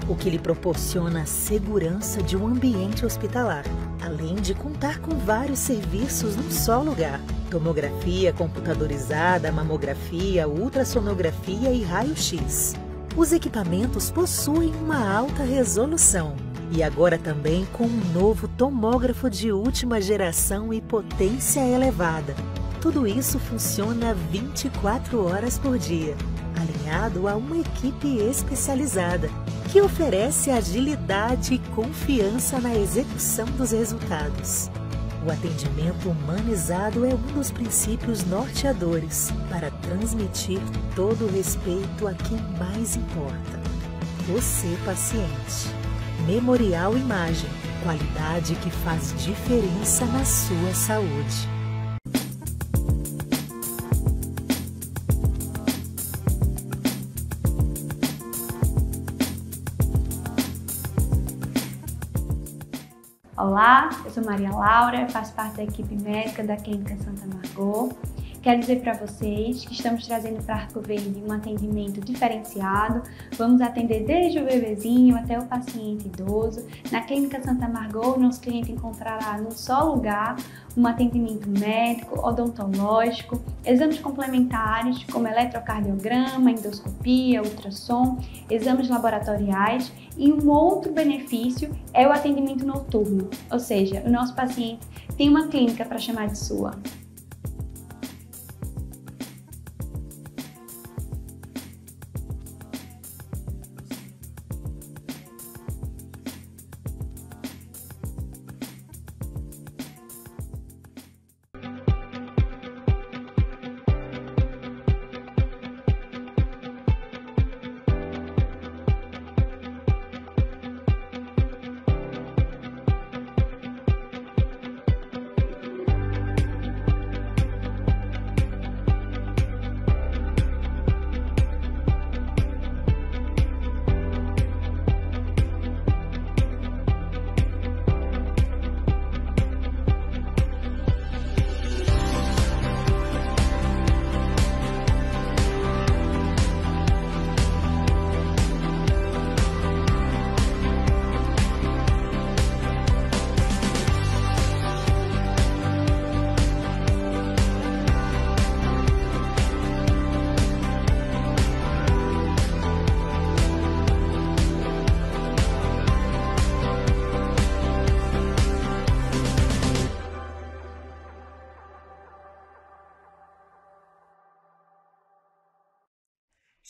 o que lhe proporciona a segurança de um ambiente hospitalar, além de contar com vários serviços num só lugar: tomografia computadorizada, mamografia, ultrassonografia e raio-x. Os equipamentos possuem uma alta resolução e agora também com um novo tomógrafo de última geração e potência elevada. Tudo isso funciona 24 horas por dia, alinhado a uma equipe especializada que oferece agilidade e confiança na execução dos resultados. O atendimento humanizado é um dos princípios norteadores para transmitir todo o respeito a quem mais importa: você, paciente. Memorial Imagem, qualidade que faz diferença na sua saúde. Olá, eu sou Maria Laura, faço parte da equipe médica da Clínica Santa Margot. Quero dizer para vocês que estamos trazendo para Arco Verde um atendimento diferenciado. Vamos atender desde o bebezinho até o paciente idoso. Na Clínica Santa Margot, nosso cliente encontrará num só lugar um atendimento médico, odontológico, exames complementares como eletrocardiograma, endoscopia, ultrassom, exames laboratoriais, e um outro benefício é o atendimento noturno, ou seja, o nosso paciente tem uma clínica para chamar de sua.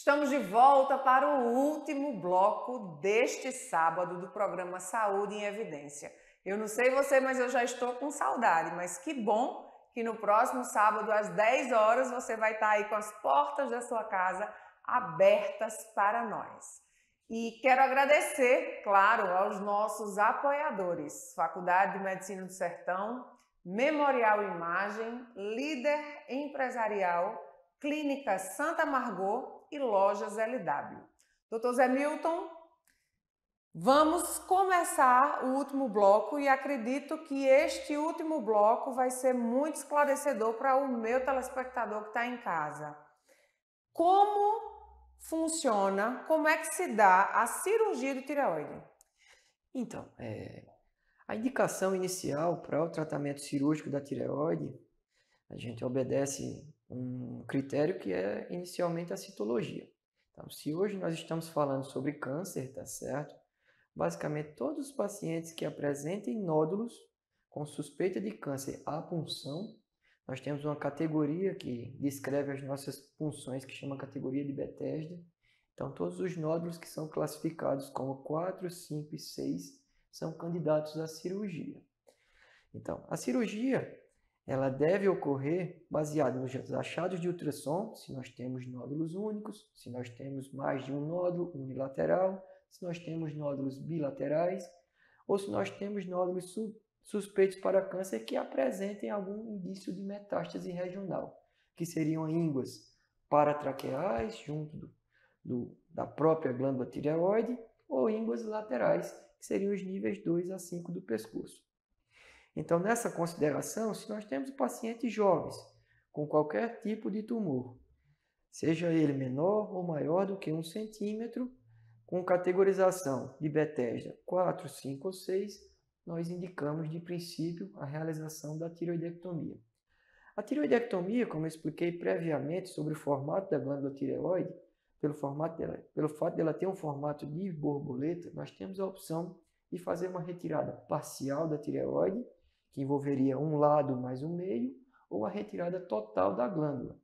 Estamos de volta para o último bloco deste sábado do programa Saúde em Evidência. Eu não sei você, mas eu já estou com saudade, mas que bom que no próximo sábado, às 10 horas, você vai estar aí com as portas da sua casa abertas para nós. E quero agradecer, claro, aos nossos apoiadores: Faculdade de Medicina do Sertão, Memorial Imagem, Líder Empresarial, Clínica Santa Margot e Lojas LW. Dr. Zé Milton, vamos começar o último bloco e acredito que este último bloco vai ser muito esclarecedor para o meu telespectador que está em casa. Como funciona, como é que se dá a cirurgia de tireoide? Então, a indicação inicial para o tratamento cirúrgico da tireoide, a gente obedece um critério que é inicialmente a citologia. Então, se hoje nós estamos falando sobre câncer, tá certo? Basicamente, todos os pacientes que apresentem nódulos com suspeita de câncer à punção, nós temos uma categoria que descreve as nossas punções, que chama categoria de Bethesda, Então, todos os nódulos que são classificados como 4, 5 e 6 são candidatos à cirurgia. Então, a cirurgia ela deve ocorrer baseada nos achados de ultrassom, se nós temos nódulos únicos, se nós temos mais de um nódulo unilateral, se nós temos nódulos bilaterais, ou se nós temos nódulos suspeitos para câncer que apresentem algum indício de metástase regional, que seriam ínguas paratraqueais junto da própria glândula tireoide ou ínguas laterais, que seriam os níveis 2 a 5 do pescoço. Então, nessa consideração, se nós temos pacientes jovens com qualquer tipo de tumor, seja ele menor ou maior do que 1 centímetro, com categorização de Bethesda 4, 5 ou 6, nós indicamos de princípio a realização da tireoidectomia. A tireoidectomia, como eu expliquei previamente sobre o formato da glândula tireoide, pelo fato dela ter um formato de borboleta, nós temos a opção de fazer uma retirada parcial da tireoide, que envolveria um lado mais o meio, ou a retirada total da glândula.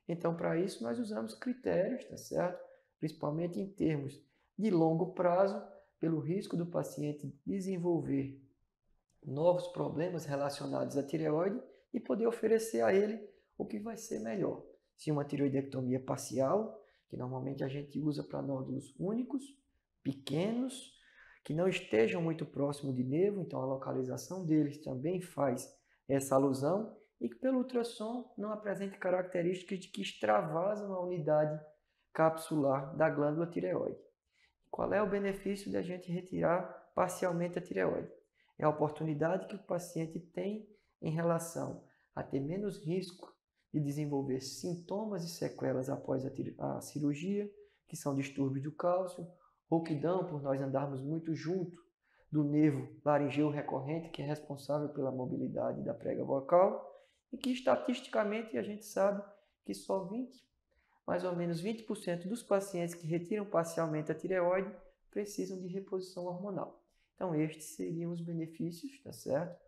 Então, para isso, nós usamos critérios, tá certo? Principalmente em termos de longo prazo, pelo risco do paciente desenvolver novos problemas relacionados à tireoide e poder oferecer a ele o que vai ser melhor. Se uma tireoidectomia parcial, que normalmente a gente usa para nódulos únicos, pequenos, que não estejam muito próximo de nervo, então a localização deles também faz essa alusão, e que pelo ultrassom não apresente características de que extravasam a unidade capsular da glândula tireoide. Qual é o benefício de a gente retirar parcialmente a tireoide? É a oportunidade que o paciente tem em relação a ter menos risco de desenvolver sintomas e sequelas após a cirurgia, que são distúrbios do cálcio, rouquidão, por nós andarmos muito junto do nervo laringeu recorrente, que é responsável pela mobilidade da prega vocal, e que estatisticamente a gente sabe que só mais ou menos 20% dos pacientes que retiram parcialmente a tireoide precisam de reposição hormonal. Então, estes seriam os benefícios, tá certo?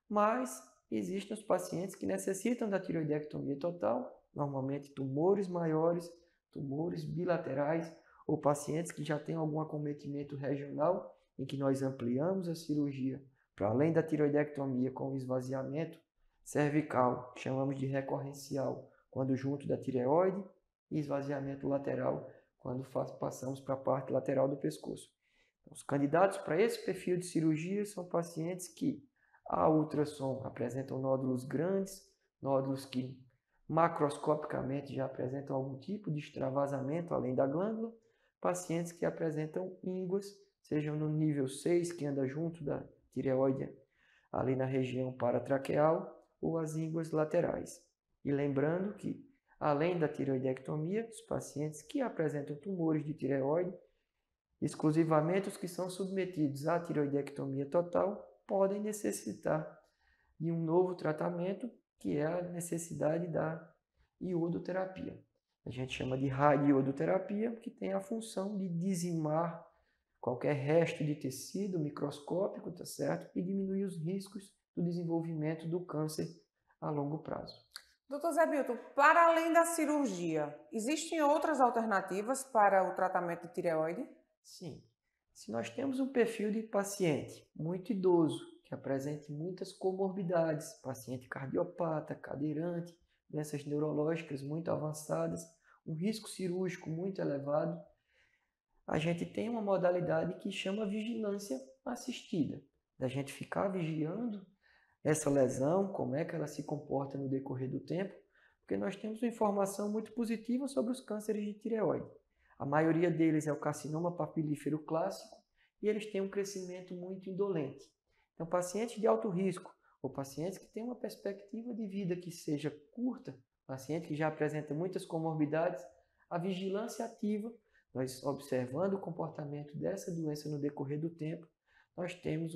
Mas existem os pacientes que necessitam da tireoidectomia total, normalmente tumores maiores, tumores bilaterais, ou pacientes que já têm algum acometimento regional, em que nós ampliamos a cirurgia para além da tireoidectomia com esvaziamento cervical, chamamos de recorrencial, quando junto da tireoide, e esvaziamento lateral, quando passamos para a parte lateral do pescoço. Os candidatos para esse perfil de cirurgia são pacientes que, a ultrassom, apresentam nódulos grandes, nódulos que macroscopicamente já apresentam algum tipo de extravasamento além da glândula, pacientes que apresentam ínguas, sejam no nível 6, que anda junto da tireoide, ali na região paratraqueal, ou as ínguas laterais. E lembrando que, além da tireoidectomia, os pacientes que apresentam tumores de tireoide, exclusivamente os que são submetidos à tireoidectomia total, podem necessitar de um novo tratamento, que é a necessidade da iodoterapia. A gente chama de radioiodoterapia, que tem a função de dizimar qualquer resto de tecido microscópico, tá certo? E diminuir os riscos do desenvolvimento do câncer a longo prazo. Doutor Zé Bilton, para além da cirurgia, existem outras alternativas para o tratamento de tireoide? Sim. Se nós temos um perfil de paciente muito idoso, que apresente muitas comorbidades, paciente cardiopata, cadeirante, doenças neurológicas muito avançadas, um risco cirúrgico muito elevado, a gente tem uma modalidade que chama vigilância assistida, da gente ficar vigiando essa lesão, como é que ela se comporta no decorrer do tempo, porque nós temos uma informação muito positiva sobre os cânceres de tireoide. A maioria deles é o carcinoma papilífero clássico e eles têm um crescimento muito indolente. Então, pacientes de alto risco ou pacientes que têm uma perspectiva de vida que seja curta, paciente que já apresenta muitas comorbidades, a vigilância ativa, nós observando o comportamento dessa doença no decorrer do tempo, nós temos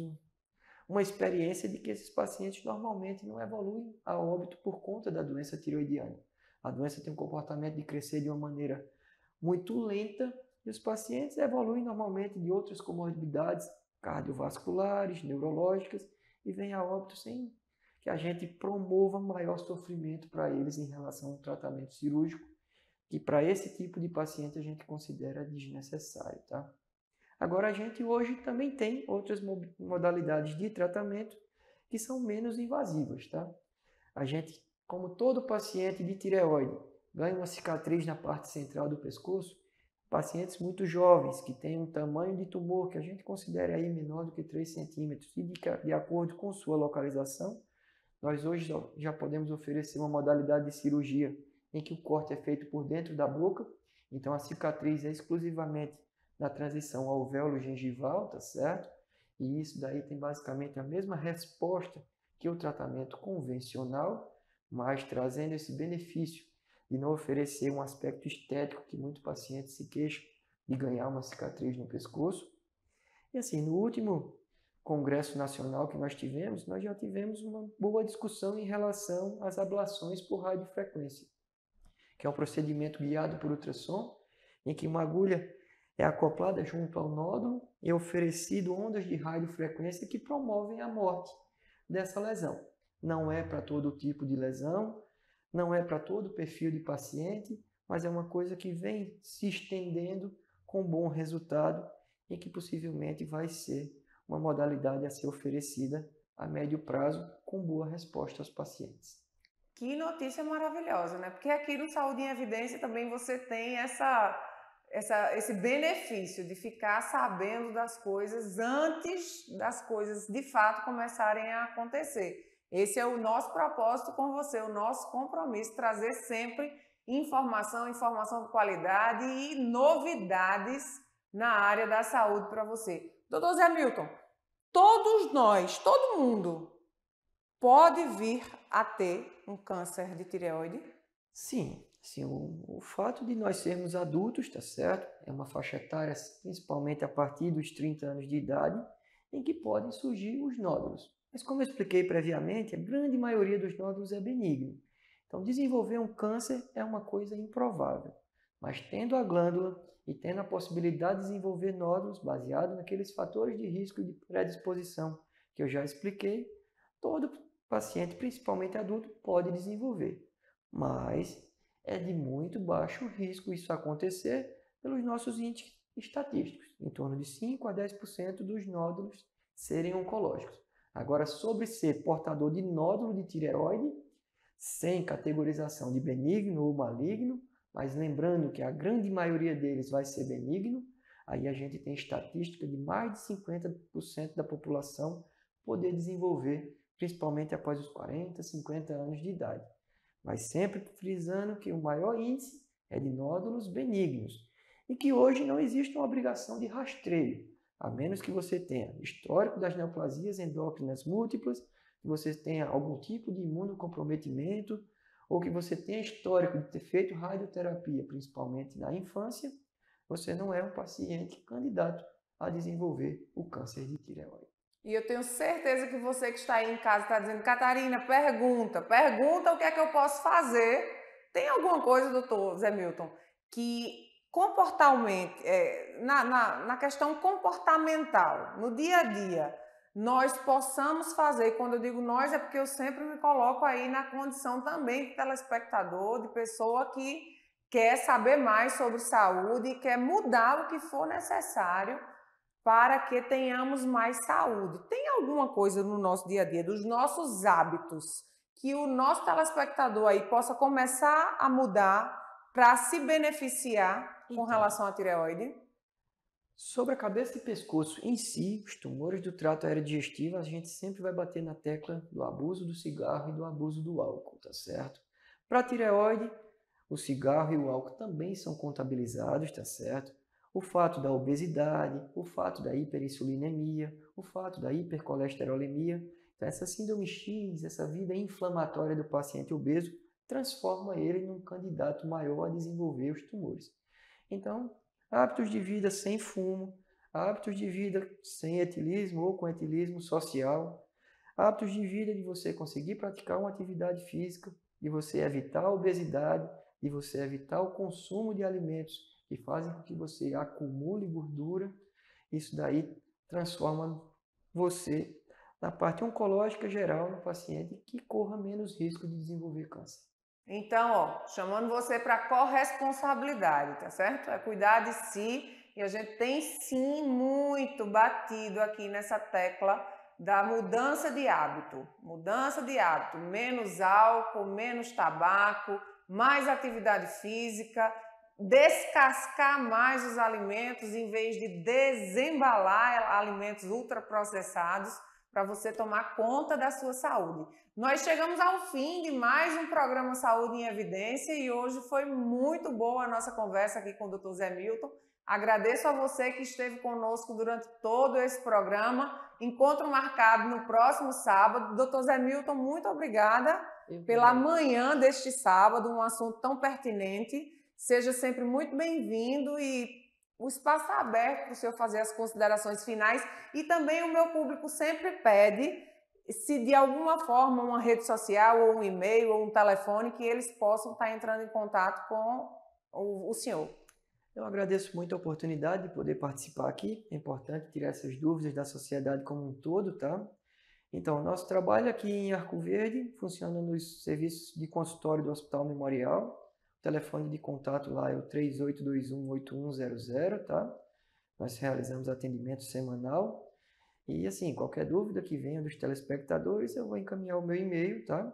uma experiência de que esses pacientes normalmente não evoluem a óbito por conta da doença tireoidiana. A doença tem um comportamento de crescer de uma maneira muito lenta e os pacientes evoluem normalmente de outras comorbidades cardiovasculares, neurológicas e vêm a óbito sem que a gente promova maior sofrimento para eles em relação ao tratamento cirúrgico. que para esse tipo de paciente a gente considera desnecessário, tá? Agora, a gente hoje também tem outras modalidades de tratamento que são menos invasivas, tá? A gente, como todo paciente de tireoide, ganha uma cicatriz na parte central do pescoço, pacientes muito jovens que têm um tamanho de tumor que a gente considera aí menor do que 3 centímetros e de acordo com sua localização, nós hoje já podemos oferecer uma modalidade de cirurgia em que o corte é feito por dentro da boca, então a cicatriz é exclusivamente na transição alvéolo-gengival, tá certo? E isso daí tem basicamente a mesma resposta que o tratamento convencional, mas trazendo esse benefício de não oferecer um aspecto estético que muitos pacientes se queixam de ganhar uma cicatriz no pescoço. E assim, no último congresso nacional que nós já tivemos uma boa discussão em relação às ablações por radiofrequência, que é um procedimento guiado por ultrassom, em que uma agulha é acoplada junto ao nódulo e oferecido ondas de radiofrequência que promovem a morte dessa lesão. Não é para todo tipo de lesão, não é para todo perfil de paciente, mas é uma coisa que vem se estendendo com bom resultado e que possivelmente vai ser uma modalidade a ser oferecida a médio prazo com boa resposta aos pacientes. Que notícia maravilhosa, né? Porque aqui no Saúde em Evidência também você tem esse benefício de ficar sabendo das coisas antes das coisas de fato começarem a acontecer. Esse é o nosso propósito com você, o nosso compromisso, trazer sempre informação de qualidade e novidades na área da saúde para você. Doutor Zé Milton, todos nós, todo mundo pode vir a ter um câncer de tireoide? Sim, o fato de nós sermos adultos, tá certo? É uma faixa etária, principalmente a partir dos 30 anos de idade, em que podem surgir os nódulos. Mas como eu expliquei previamente, a grande maioria dos nódulos é benigno. Então, desenvolver um câncer é uma coisa improvável. Mas tendo a glândula e tendo a possibilidade de desenvolver nódulos baseado naqueles fatores de risco de predisposição que eu já expliquei, todo paciente, principalmente adulto, pode desenvolver. Mas é de muito baixo risco isso acontecer pelos nossos índices estatísticos, em torno de 5 a 10% dos nódulos serem oncológicos. Agora, sobre ser portador de nódulo de tireoide, sem categorização de benigno ou maligno, mas lembrando que a grande maioria deles vai ser benigno, aí a gente tem estatística de mais de 50% da população poder desenvolver, principalmente após os 40, 50 anos de idade. Mas sempre frisando que o maior índice é de nódulos benignos e que hoje não existe uma obrigação de rastreio, a menos que você tenha histórico das neoplasias endócrinas múltiplas, que você tenha algum tipo de imunocomprometimento ou que você tenha histórico de ter feito radioterapia, principalmente na infância, você não é um paciente candidato a desenvolver o câncer de tireoide. E eu tenho certeza que você que está aí em casa está dizendo, Catarina, pergunta o que é que eu posso fazer. Tem alguma coisa, doutor Zé Milton, que comportalmente, na questão comportamental, no dia a dia, nós possamos fazer, quando eu digo nós, é porque eu sempre me coloco aí na condição também de telespectador, de pessoa que quer saber mais sobre saúde e quer mudar o que for necessário para que tenhamos mais saúde. Tem alguma coisa no nosso dia a dia, dos nossos hábitos, que o nosso telespectador aí possa começar a mudar para se beneficiar com relação à tireoide? Sobre a cabeça e pescoço em si, os tumores do trato aerodigestivo, a gente sempre vai bater na tecla do abuso do cigarro e do abuso do álcool, tá certo? Para a tireoide, o cigarro e o álcool também são contabilizados, tá certo? O fato da obesidade, o fato da hiperinsulinemia, o fato da hipercolesterolemia. Então, essa síndrome X, essa vida inflamatória do paciente obeso, transforma ele num candidato maior a desenvolver os tumores. Então, hábitos de vida sem fumo, hábitos de vida sem etilismo ou com etilismo social, hábitos de vida de você conseguir praticar uma atividade física, de você evitar a obesidade, de você evitar o consumo de alimentos que fazem com que você acumule gordura. Isso daí transforma você na parte oncológica geral no paciente que corra menos risco de desenvolver câncer. Então, ó, chamando você para corresponsabilidade, tá certo? É cuidar de si e a gente tem sim muito batido aqui nessa tecla da mudança de hábito. Mudança de hábito, menos álcool, menos tabaco, mais atividade física, descascar mais os alimentos em vez de desembalar alimentos ultraprocessados para você tomar conta da sua saúde. Nós chegamos ao fim de mais um programa Saúde em Evidência e hoje foi muito boa a nossa conversa aqui com o Dr. Zé Milton. Agradeço a você que esteve conosco durante todo esse programa. Encontro marcado no próximo sábado. Dr. Zé Milton, muito obrigada pela manhã deste sábado, um assunto tão pertinente. Seja sempre muito bem-vindo e o espaço está aberto para o senhor fazer as considerações finais. E também o meu público sempre pede, se de alguma forma, uma rede social, ou um e-mail, ou um telefone, que eles possam estar entrando em contato com o senhor. Eu agradeço muito a oportunidade de poder participar aqui. É importante tirar essas dúvidas da sociedade como um todo, tá? Então, nosso trabalho aqui em Arco Verde funciona nos serviços de consultório do Hospital Memorial. O telefone de contato lá é o 3821-8100, tá? Nós realizamos atendimento semanal. E, assim, qualquer dúvida que venha dos telespectadores, eu vou encaminhar o meu e-mail, tá?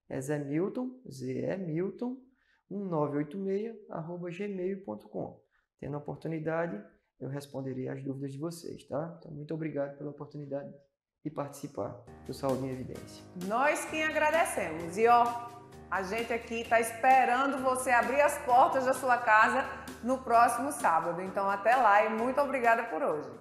É zemilton1986@gmail.com. Tendo a oportunidade, eu responderei as dúvidas de vocês, tá? Então, muito obrigado pela oportunidade de participar do Saúde em Evidência. Nós quem agradecemos. E, ó, a gente aqui está esperando você abrir as portas da sua casa no próximo sábado. Então, até lá e muito obrigada por hoje.